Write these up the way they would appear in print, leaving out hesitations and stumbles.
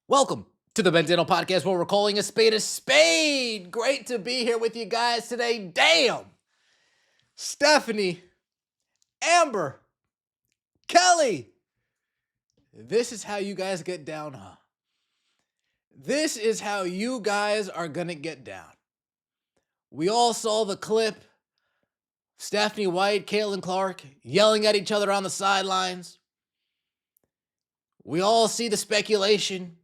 Welcome to the Benzino Podcast, where we're calling a spade a spade. Great to be here with you guys today. Damn. Stephanie, Amber, Kelly. This is how you guys get down, huh? This is how you guys are going to get down. We all saw the clip. Stephanie White, Caitlin Clark yelling at each other on the sidelines. We all see the speculation.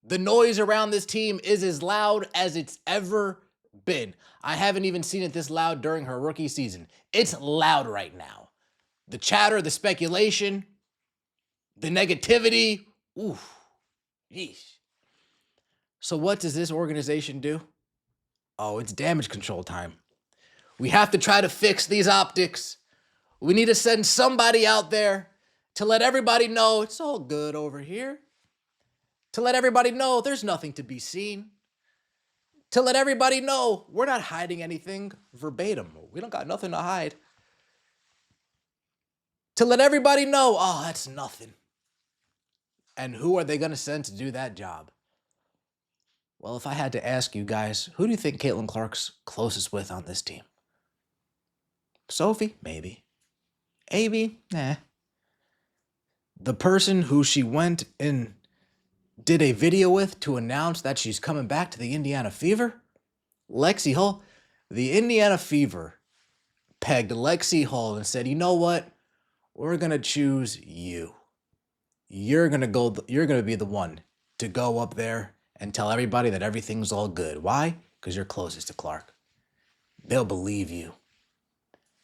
The noise around this team is as loud as it's ever been. I haven't even seen it this loud during her rookie season. It's loud right now. The chatter, the speculation, the negativity. Oof. Yeesh. So what does this organization do? Oh, it's damage control time. We have to try to fix these optics. We need to send somebody out there to let everybody know it's all good over here. To let everybody know there's nothing to be seen. To let everybody know we're not hiding anything verbatim. We don't got nothing to hide. To let everybody know, oh, that's nothing. And who are they going to send to do that job? Well, if I had to ask you guys, who do you think Caitlin Clark's closest with on this team? Sophie? Maybe. Amy? Nah. The person who she went and did a video with to announce that she's coming back to the Indiana Fever? Lexie Hull. The Indiana Fever pegged Lexie Hull and said, you know what? We're going to choose you. You're going to be the one to go up there and tell everybody that everything's all good. Why? Because you're closest to Clark. They'll believe you.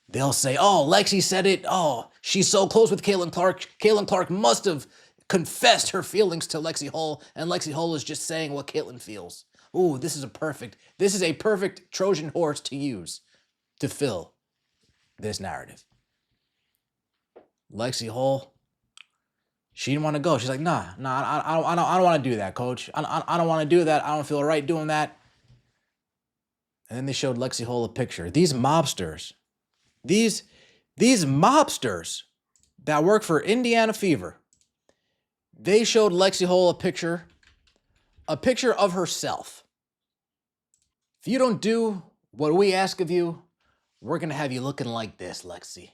They'll say, oh, Lexie said it. Oh, she's so close with Caitlin Clark. Caitlin Clark must have confessed her feelings to Lexie Hull, and Lexie Hull is just saying what Caitlin feels. Ooh, this is a perfect Trojan horse to use to fill this narrative. Lexie Hull, she didn't want to go. She's like, nah, I don't want to do that, coach. I don't want to do that. I don't feel right doing that. And then they showed Lexie Hull a picture. These mobsters that work for Indiana Fever, they showed Lexie Hull a picture of herself. If you don't do what we ask of you, we're going to have you looking like this, Lexie.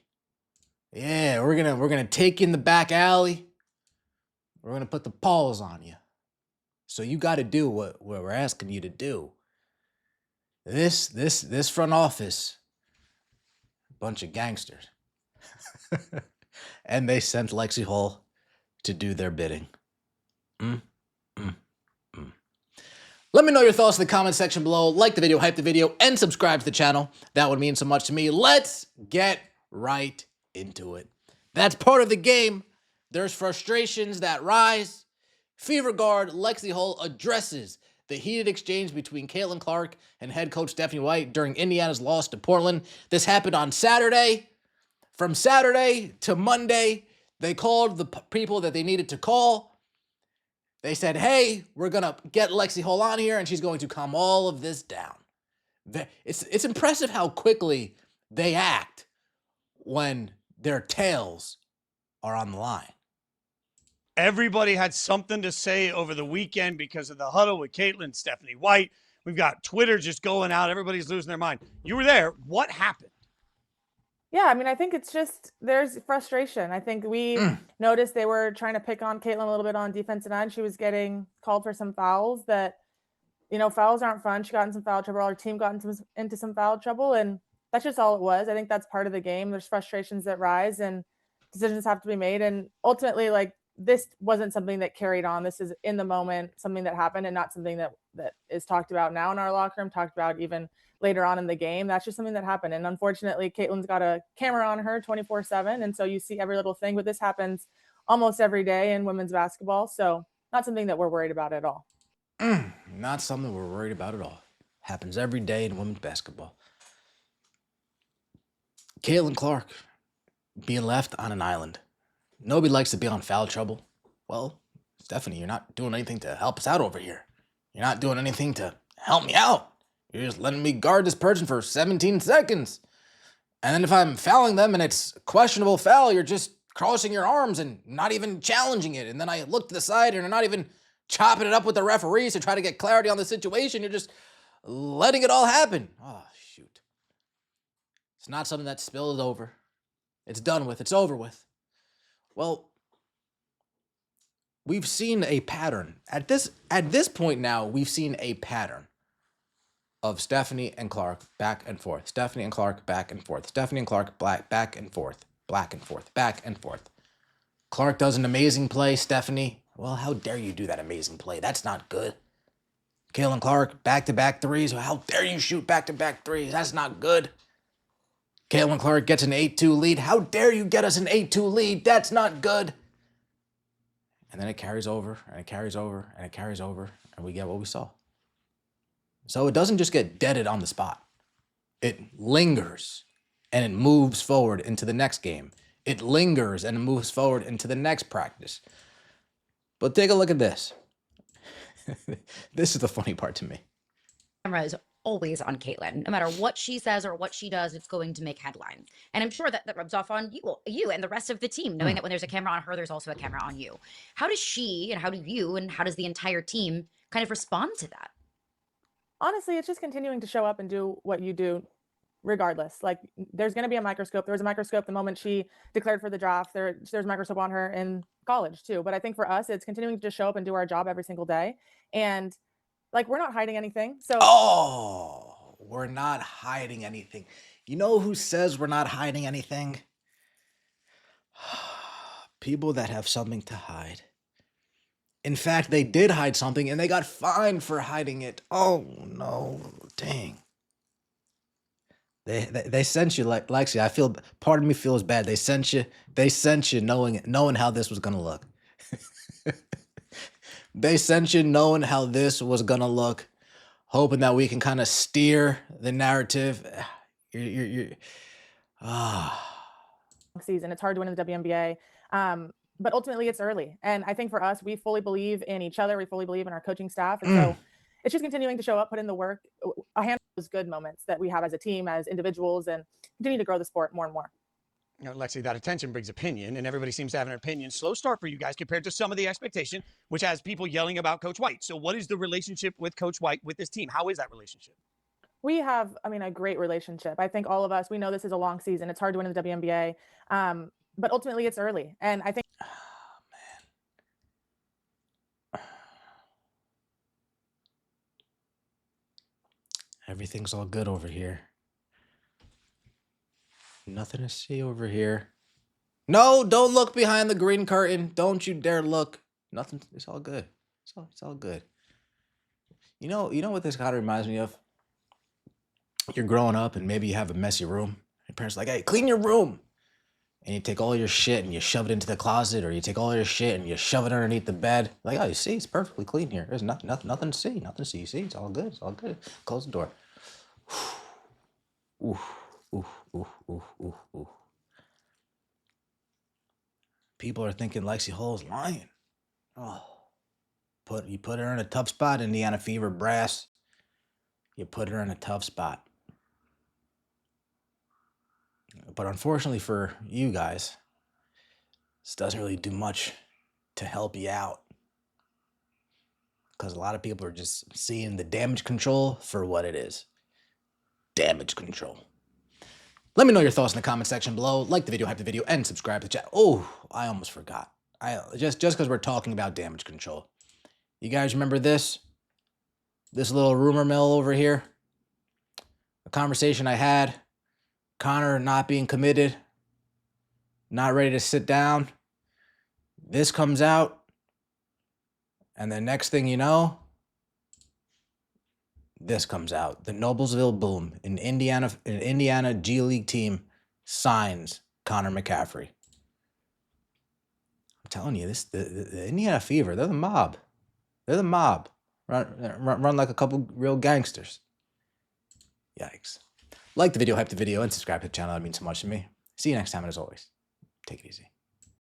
Yeah, we're going to take you in the back alley. We're going to put the paws on you. So you got to do what we're asking you to do. This front office, bunch of gangsters. And they sent Lexie Hull to do their bidding. Let me know your thoughts in the comment section below. Like the video, hype the video, and subscribe to the channel. That would mean so much to me. Let's get right into it. That's part of the game. There's frustrations that rise. Fever guard Lexie Hull addresses the heated exchange between Caitlin Clark and head coach Stephanie White during Indiana's loss to Portland. This happened on Saturday. From Saturday to Monday, they called the people that they needed to call. They said, hey, we're going to get Lexie Hull on here, and she's going to calm all of this down. It's impressive how quickly they act when their tails are on the line. Everybody had something to say over the weekend because of the huddle with Caitlin, Stephanie White. We've got Twitter just going out. Everybody's losing their mind. You were there. What happened? Yeah, I mean, I think it's just there's frustration. I think we noticed they were trying to pick on Caitlin a little bit on defensive end. She was getting called for some fouls that, fouls aren't fun. She got in some foul trouble. Our team got into some foul trouble, and that's just all it was. I think that's part of the game. There's frustrations that rise, and decisions have to be made. And ultimately, this wasn't something that carried on. This is in the moment, something that happened, and not something that is talked about now in our locker room, talked about even later on in the game. That's just something that happened. And unfortunately, Caitlin's got a camera on her 24/7. And so you see every little thing, but this happens almost every day in women's basketball. So not something that we're worried about at all. Not something we're worried about at all. Happens every day in women's basketball. Caitlin Clark being left on an island. Nobody likes to be on foul trouble. Well, Stephanie, you're not doing anything to help us out over here. You're not doing anything to help me out. You're just letting me guard this person for 17 seconds. And then if I'm fouling them and it's questionable foul, you're just crossing your arms and not even challenging it. And then I look to the side and you're not even chopping it up with the referees to try to get clarity on the situation. You're just letting it all happen. Oh, shoot. It's not something that spilled over. It's done with. It's over with. Well, we've seen a pattern. At this point now, we've seen a pattern of Stephanie and Clark back and forth. Stephanie and Clark back and forth. Stephanie and Clark back and forth. Back and forth. Back and forth. Clark does an amazing play. Stephanie, well, how dare you do that amazing play? That's not good. Caitlin Clark, back-to-back threes. Well, how dare you shoot back-to-back threes? That's not good. Caitlin Clark gets an 8-2 lead. How dare you get us an 8-2 lead? That's not good. And then it carries over, and it carries over, and it carries over, and we get what we saw. So it doesn't just get deaded on the spot. It lingers, and it moves forward into the next game. It lingers, and it moves forward into the next practice. But take a look at this. This is the funny part to me. Camera is always on Caitlin. No matter what she says or what she does, it's going to make headlines. And I'm sure that rubs off on you and the rest of the team, knowing that when there's a camera on her, there's also a camera on you. How does she and how do you and how does the entire team kind of respond to that? Honestly, it's just continuing to show up and do what you do regardless. Like, there's going to be a microscope. There was a microscope the moment she declared for the draft. There's a microscope on her in college too. But I think for us, it's continuing to just show up and do our job every single day. And like, we're not hiding anything. So Oh, we're not hiding anything. You know who says we're not hiding anything? People that have something to hide. In fact, they did hide something and they got fined for hiding it. Oh no, dang. They sent you, like Lexie. I feel, part of me feels bad. They sent you knowing how this was gonna look. They sent you knowing how this was gonna look, hoping that we can kind of steer the narrative. season, it's hard to win in the WNBA. But ultimately it's early. And I think for us, we fully believe in each other. We fully believe in our coaching staff. And so it's just continuing to show up, put in the work, a handful of those good moments that we have as a team, as individuals, and continue to grow the sport more and more. You know, Lexie, that attention brings opinion, and everybody seems to have an opinion. Slow start for you guys compared to some of the expectation, which has people yelling about Coach White. So what is the relationship with Coach White with this team? How is that relationship? We have, a great relationship. I think all of us, we know this is a long season. It's hard to win in the WNBA. But ultimately it's early. And I think everything's all good over here. Nothing to see over here. No, don't look behind the green curtain. Don't you dare look. Nothing. It's all good. It's all good. You know what this kind of reminds me of? You're growing up and maybe you have a messy room. Your parents are like, hey, clean your room. And you take all your shit and you shove it into the closet, or you take all your shit and you shove it underneath the bed. Like, oh, you see, it's perfectly clean here. There's nothing to see. Nothing to see. You see, it's all good. It's all good. Close the door. Ooh, ooh, ooh, ooh, ooh, ooh. People are thinking Lexie Hull's lying. Oh, you put her in a tough spot, Indiana Fever brass. You put her in a tough spot. But unfortunately for you guys, this doesn't really do much to help you out, because a lot of people are just seeing the damage control for what it is. Damage control. Let me know your thoughts in the comment section below. Like the video, hype the video, and subscribe to the channel. Oh, I almost forgot. Just because we're talking about damage control. You guys remember this? This little rumor mill over here? A conversation I had. Connor not being committed. Not ready to sit down. This comes out. And the next thing you know, this comes out. The Noblesville Boom, an Indiana G League team, signs Connor McCaffrey. I'm telling you, the Indiana Fever, they're the mob. They're the mob. Run like a couple real gangsters. Yikes. Like the video, hype the video, and subscribe to the channel. That means so much to me. See you next time, and as always, take it easy.